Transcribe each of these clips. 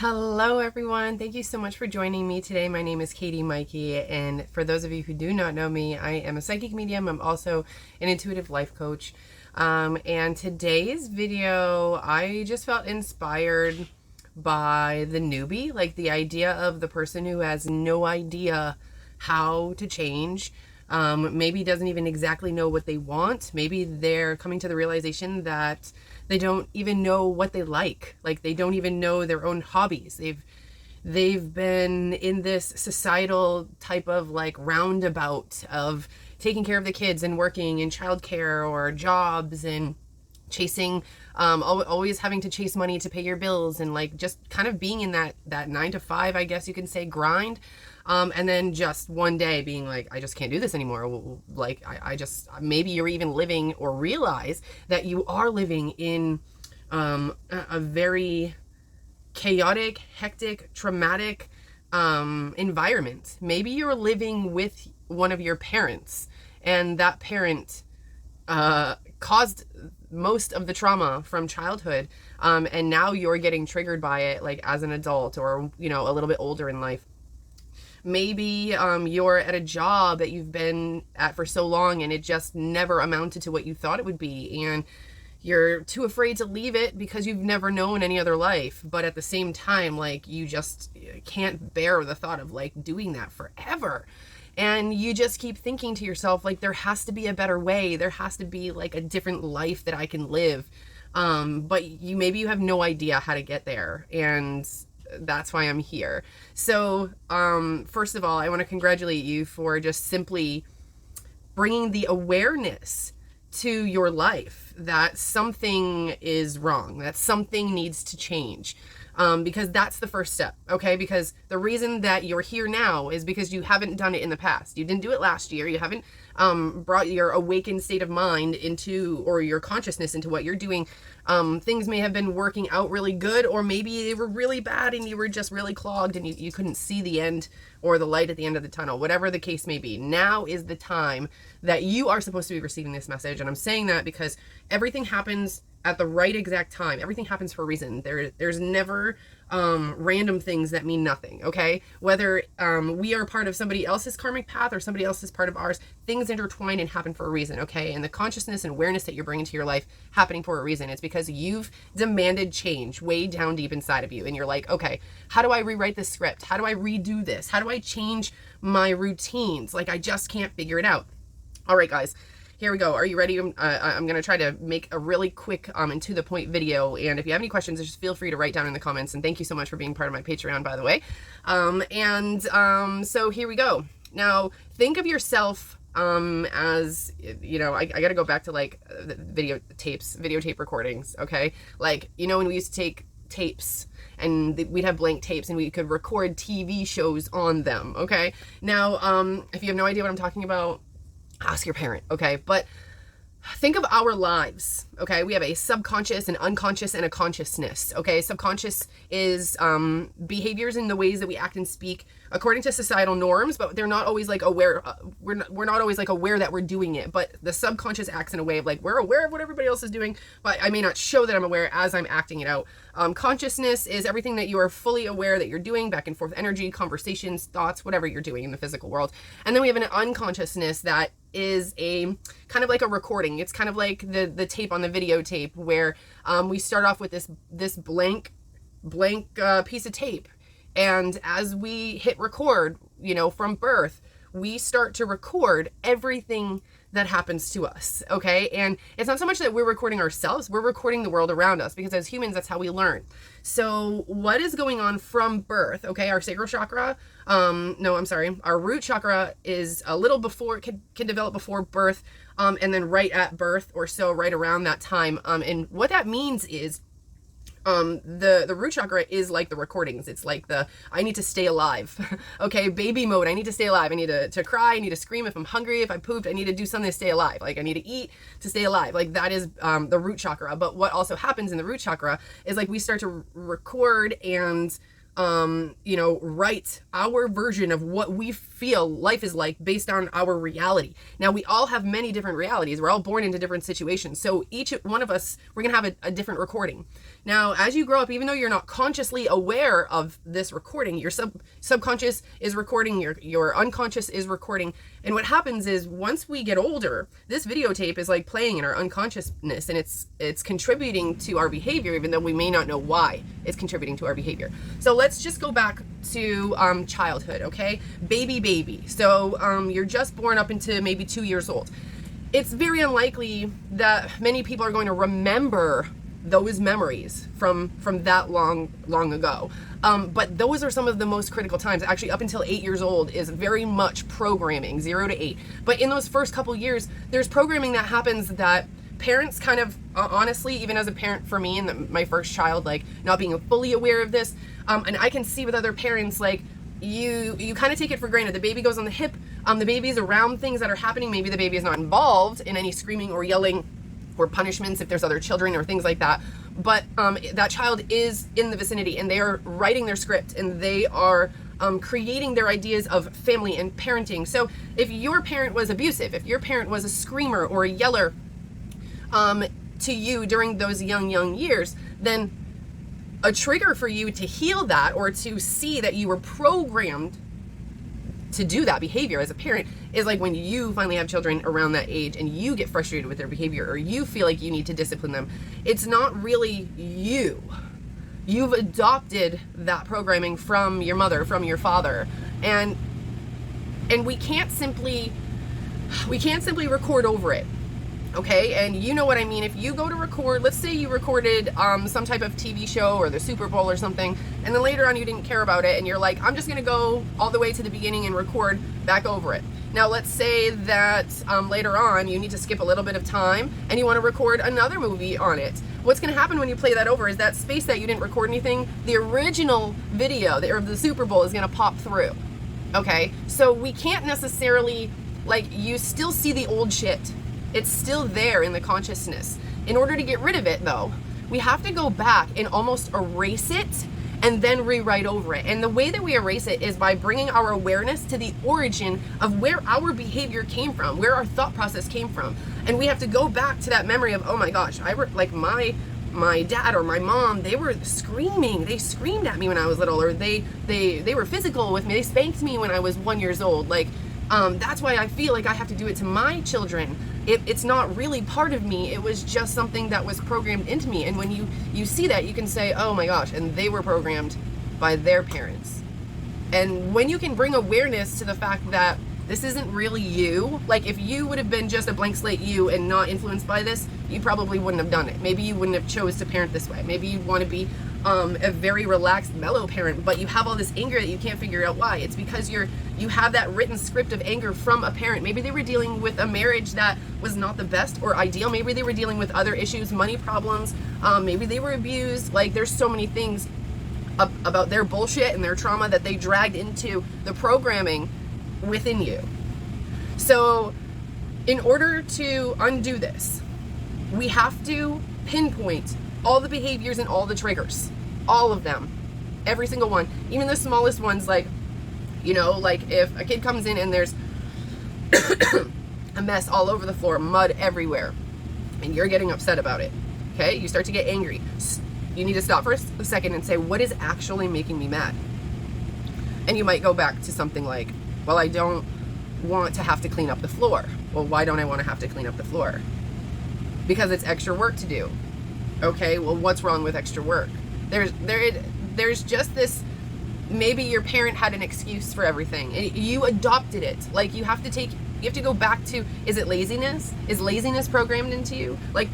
Hello everyone, thank you so much for joining me today. My name is Katie Maike, and for those of you who do not know me, I am a psychic medium. I'm also an intuitive life coach. And today's video, I just felt inspired by the newbie, like the idea of the person who has no idea how to change. Maybe doesn't even exactly know what they want. Maybe they're coming to the realization that they don't even know what they like they don't even know their own hobbies. They've been in this societal type of like roundabout of taking care of the kids and working in childcare or jobs and chasing, always having to chase money to pay your bills, and like just kind of being in that 9 to 5, I guess you can say, grind. And then just one day being like, I just can't do this anymore. Like, I just, maybe you're even living or realize that you are living in a very chaotic, hectic, traumatic environment. Maybe you're living with one of your parents, and that parent caused most of the trauma from childhood, and now you're getting triggered by it, like as an adult or, you know, a little bit older in life. Maybe you're at a job that you've been at for so long and it just never amounted to what you thought it would be, and you're too afraid to leave it because you've never known any other life. But at the same time, like, you just can't bear the thought of like doing that forever. And you just keep thinking to yourself, like, there has to be a better way. There has to be like a different life that I can live. But maybe you have no idea how to get there. And that's why I'm here. So, first of all, I want to congratulate you for just simply bringing the awareness to your life that something is wrong, that something needs to change. Because that's the first step, okay? Because the reason that you're here now is because you haven't done it in the past. You didn't do it last year. You haven't brought your awakened state of mind into, or your consciousness into what you're doing. Things may have been working out really good, or maybe they were really bad and you were just really clogged and you couldn't see the end or the light at the end of the tunnel, whatever the case may be. Now is the time that you are supposed to be receiving this message. And I'm saying that because everything happens at the right exact time. Everything happens for a reason. There's never random things that mean nothing, okay? Whether we are part of somebody else's karmic path or somebody else is part of ours, things intertwine and happen for a reason, okay? And the consciousness and awareness that you're bringing to your life happening for a reason. It's because you've demanded change way down deep inside of you. And you're like, okay, how do I rewrite this script? How do I redo this? How do I change my routines? Like, I just can't figure it out. All right, guys. Here we go. Are you ready? I'm going to try to make a really quick and to the point video. And if you have any questions, just feel free to write down in the comments. And thank you so much for being part of my Patreon, by the way. So here we go. Now, think of yourself as, you know, I got to go back to like videotape recordings. Okay. Like, you know, when we used to take tapes and we'd have blank tapes and we could record TV shows on them. Okay. Now, if you have no idea what I'm talking about, ask your parent, okay? But think of our lives, okay? We have a subconscious, an unconscious, and a consciousness, okay? Subconscious is behaviors and the ways that we act and speak according to societal norms, but they're not always like aware. We're not always like aware that we're doing it. But the subconscious acts in a way of like, we're aware of what everybody else is doing, but I may not show that I'm aware as I'm acting it out. Consciousness is everything that you are fully aware that you're doing, back and forth energy, conversations, thoughts, whatever you're doing in the physical world. And then we have an unconsciousness that is a kind of like a recording. It's kind of like the tape on the videotape where we start off with this blank piece of tape, and as we hit record, you know, from birth, we start to record everything that happens to us, okay? And it's not so much that we're recording ourselves, we're recording the world around us, because as humans, that's how we learn. So what is going on from birth, okay? Our sacral chakra, our root chakra is a little before, can develop before birth, and then right at birth or so, right around that time. And what that means is, the root chakra is like the recordings. It's like I need to stay alive. Okay, baby mode, I need to stay alive. I need to cry, I need to scream if I'm hungry, if I pooped, I need to do something to stay alive. Like, I need to eat to stay alive. Like, that is the root chakra. But what also happens in the root chakra is like we start to record and write our version of what we feel life is like based on our reality. Now, we all have many different realities. We're all born into different situations. So each one of us, we're going to have a different recording. Now, as you grow up, even though you're not consciously aware of this recording, your subconscious is recording, your unconscious is recording. And what happens is once we get older, this videotape is like playing in our unconsciousness, and it's contributing to our behavior, even though we may not know why it's contributing to our behavior. So let's just go back to childhood, okay? Baby. So you're just born up into maybe 2 years old. It's very unlikely that many people are going to remember those memories from that long ago. But those are some of the most critical times. Actually, up until 8 years old is very much programming, 0 to 8. But in those first couple years, there's programming that happens that parents kind of, honestly, even as a parent for me and my first child, like not being fully aware of this, and I can see with other parents, like you kind of take it for granted. The baby goes on the hip, the baby's around things that are happening. Maybe the baby is not involved in any screaming or yelling or punishments if there's other children or things like that. But that child is in the vicinity, and they are writing their script, and they are creating their ideas of family and parenting. So if your parent was abusive, if your parent was a screamer or a yeller to you during those young years, then a trigger for you to heal that or to see that you were programmed to do that behavior as a parent is like when you finally have children around that age and you get frustrated with their behavior or you feel like you need to discipline them. It's not really you. You've adopted that programming from your mother, from your father. And we can't simply record over it. Okay, and you know what I mean. If you go to record, let's say you recorded some type of TV show or the Super Bowl or something, and then later on you didn't care about it, and you're like, I'm just gonna go all the way to the beginning and record back over it. Now let's say that later on you need to skip a little bit of time and you want to record another movie on it. What's going to happen when you play that over is that space that you didn't record anything, the original video of the Super Bowl is going to pop through. Okay, so we can't necessarily, like, you still see the old shit. It's still there in the consciousness. In order to get rid of it, though, we have to go back and almost erase it and then rewrite over it. And the way that we erase it is by bringing our awareness to the origin of where our behavior came from, where our thought process came from. And we have to go back to that memory of, oh my gosh, my dad or my mom, they were screaming. They screamed at me when I was little, or they were physical with me. They spanked me when I was 1 year old. Like, that's why I feel like I have to do it to my children. It's not really part of me. It was just something that was programmed into me. And when you see that, you can say, oh my gosh, and they were programmed by their parents. And when you can bring awareness to the fact that this isn't really you, like if you would have been just a blank slate you and not influenced by this, you probably wouldn't have done it. Maybe you wouldn't have chose to parent this way. Maybe you'd want to be a very relaxed, mellow parent, but you have all this anger that you can't figure out why. It's because you have that written script of anger from a parent. Maybe they were dealing with a marriage that was not the best or ideal. Maybe they were dealing with other issues, money problems. Maybe they were abused. Like, there's so many things about their bullshit and their trauma that they dragged into the programming within you. So in order to undo this, we have to pinpoint all the behaviors and all the triggers, all of them, every single one, even the smallest ones. Like, like if a kid comes in and there's a mess all over the floor, mud everywhere, and you're getting upset about it, okay, you start to get angry. You need to stop for a second and say, what is actually making me mad? And you might go back to something like, well, I don't want to have to clean up the floor. Well, why don't I want to have to clean up the floor? Because it's extra work to do. Okay, well, what's wrong with extra work? There's just this, maybe your parent had an excuse for everything. You adopted it. Like, you have to go back to, is it laziness? Is laziness programmed into you? Like,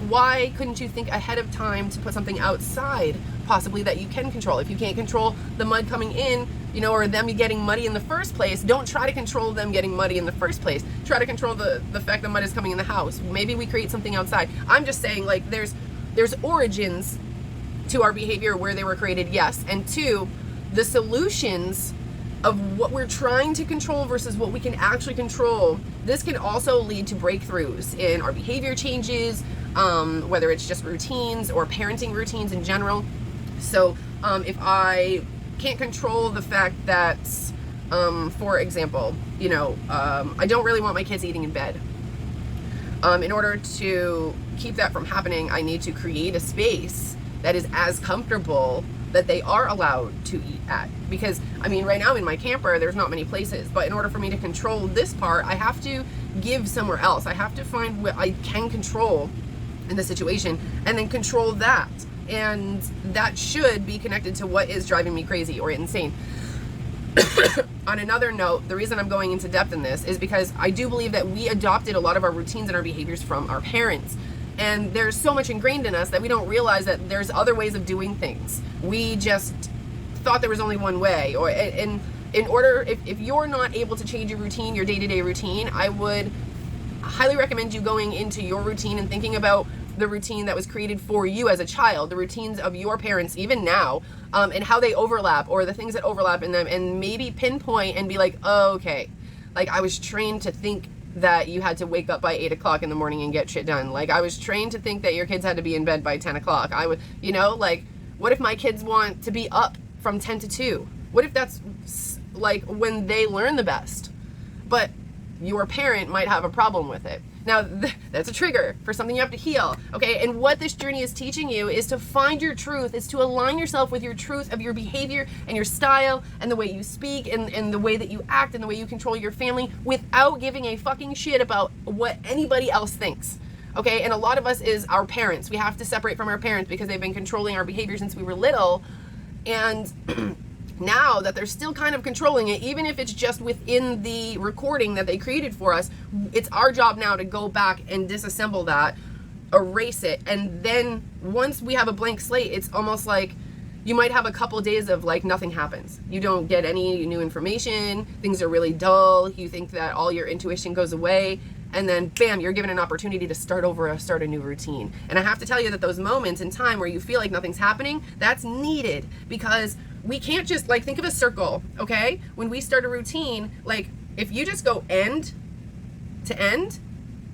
why couldn't you think ahead of time to put something outside, possibly, that you can control? If you can't control the mud coming in, or them getting muddy in the first place, don't try to control them getting muddy in the first place. Try to control the fact that mud is coming in the house. Maybe we create something outside. I'm just saying, like, there's origins to our behavior where they were created, yes. And two, the solutions of what we're trying to control versus what we can actually control. This can also lead to breakthroughs in our behavior changes, whether it's just routines or parenting routines in general. So If I can't control the fact that, for example, I don't really want my kids eating in bed. In order to keep that from happening, I need to create a space that is as comfortable that they are allowed to eat at. Because, right now in my camper, there's not many places, but in order for me to control this part, I have to give somewhere else. I have to find what I can control in the situation and then control that. And that should be connected to what is driving me crazy or insane. On another note, the reason I'm going into depth in this is because I do believe that we adopted a lot of our routines and our behaviors from our parents. And there's so much ingrained in us that we don't realize that there's other ways of doing things. We just thought there was only one way. If you're not able to change your routine, your day-to-day routine, I would highly recommend you going into your routine and thinking about the routine that was created for you as a child, the routines of your parents even now, and how they overlap, or the things that overlap in them, and maybe pinpoint and be like, oh, okay, like I was trained to think that you had to wake up by 8 o'clock in the morning and get shit done. Like I was trained to think that your kids had to be in bed by 10 o'clock. I would, like, what if my kids want to be up from 10 to 2? What if that's like when they learn the best? But your parent might have a problem with it. Now, that's a trigger for something you have to heal, okay? And what this journey is teaching you is to find your truth, is to align yourself with your truth of your behavior and your style and the way you speak and the way that you act and the way you control your family without giving a fucking shit about what anybody else thinks, okay? And a lot of us is our parents. We have to separate from our parents because they've been controlling our behavior since we were little. And now that they're still kind of controlling it, even if it's just within the recording that they created for us, it's our job now to go back and disassemble that, erase it. And then once we have a blank slate, it's almost like you might have a couple days of like nothing happens. You don't get any new information. Things are really dull. You think that all your intuition goes away. And then bam, you're given an opportunity to start over, start a new routine. And I have to tell you that those moments in time where you feel like nothing's happening, that's needed, because we can't just, like, think of a circle, okay? When we start a routine, like, if you just go end to end,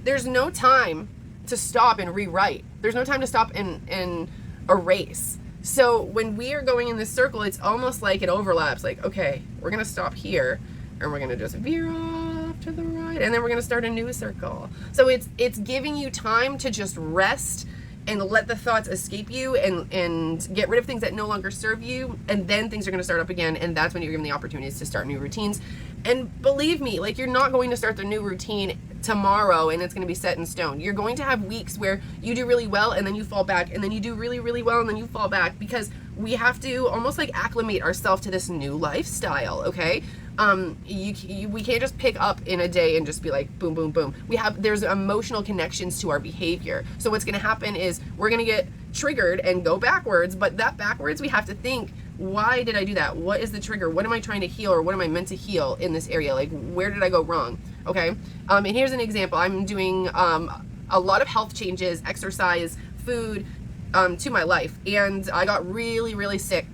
there's no time to stop and rewrite. There's no time to stop and erase. So when we are going in this circle, it's almost like it overlaps. Like, okay, we're going to stop here, and we're going to just veer off to the right, and then we're going to start a new circle. So it's giving you time to just rest and let the thoughts escape you and get rid of things that no longer serve you, and then things are going to start up again, and that's when you're given the opportunities to start new routines. And believe me, like, you're not going to start the new routine tomorrow and it's going to be set in stone. You're going to have weeks where you do really well and then you fall back, and then you do really, really well and then you fall back, because we have to almost like acclimate ourselves to this new lifestyle, okay? We can't just pick up in a day and just be like boom, boom, boom. There's emotional connections to our behavior. So what's going to happen is we're going to get triggered and go backwards, but that backwards, we have to think, why did I do that? What is the trigger? What am I trying to heal, or what am I meant to heal in this area? Like, where did I go wrong? Okay. And here's an example. I'm doing a lot of health changes, exercise, food, to my life. And I got really, really sick.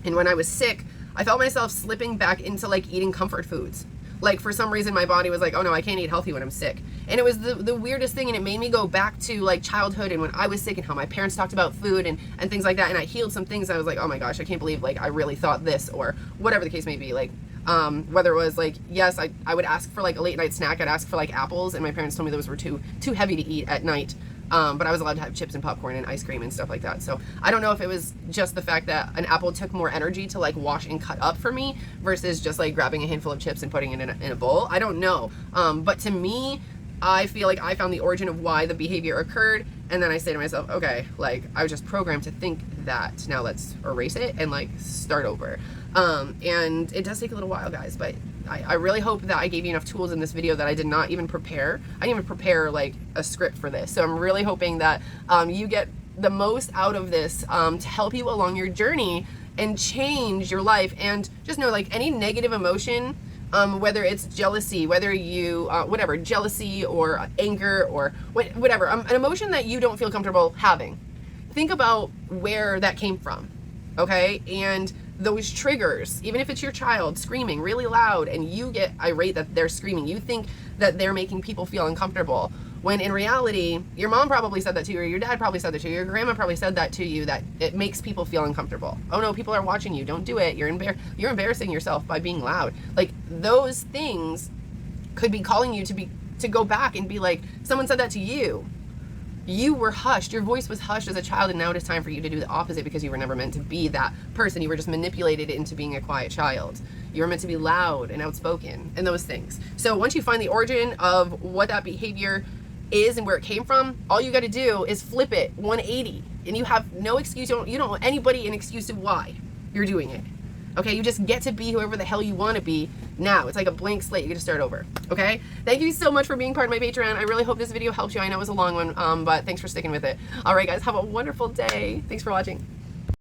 And when I was sick, I felt myself slipping back into like eating comfort foods. Like, for some reason my body was like, oh no, I can't eat healthy when I'm sick. And it was the weirdest thing, and it made me go back to like childhood and when I was sick and how my parents talked about food and things like that. And I healed some things. I was like, oh my gosh, I can't believe like I really thought this, or whatever the case may be. Like, whether it was like, yes, I would ask for like a late night snack. I'd ask for like apples, and my parents told me those were too heavy to eat at night. But I was allowed to have chips and popcorn and ice cream and stuff like that. So I don't know if it was just the fact that an apple took more energy to like wash and cut up for me versus just like grabbing a handful of chips and putting it in a bowl. I don't know. But to me, I feel like I found the origin of why the behavior occurred. And then I say to myself, okay, like I was just programmed to think that. Now let's erase it and like start over. And it does take a little while, guys, but I really hope that I gave you enough tools in this video that I did not even prepare. I didn't even prepare like a script for this. So I'm really hoping that you get the most out of this to help you along your journey and change your life. And just know, like, any negative emotion, whether it's jealousy, whether you, whatever, jealousy or anger or whatever, an emotion that you don't feel comfortable having, think about where that came from, okay? And those triggers, even if it's your child screaming really loud and you get irate that they're screaming, you think that they're making people feel uncomfortable. When in reality, your mom probably said that to you, or your dad probably said that to you, your grandma probably said that to you, that it makes people feel uncomfortable. Oh no, people are watching you. Don't do it. You're embarrassing yourself by being loud. Like, those things could be calling you to go back and be like, someone said that to you. You were hushed. Your voice was hushed as a child, and now it is time for you to do the opposite, because you were never meant to be that person. You were just manipulated into being a quiet child. You were meant to be loud and outspoken and those things. So once you find the origin of what that behavior is and where it came from, all you got to do is flip it 180, and you have no excuse. You don't owe anybody an excuse of why you're doing it. Okay, you just get to be whoever the hell you want to be now. It's like a blank slate. You get to start over. Okay, thank you so much for being part of my Patreon. I really hope this video helps you. I know it was a long one, but thanks for sticking with it. All right, guys, have a wonderful day. Thanks for watching.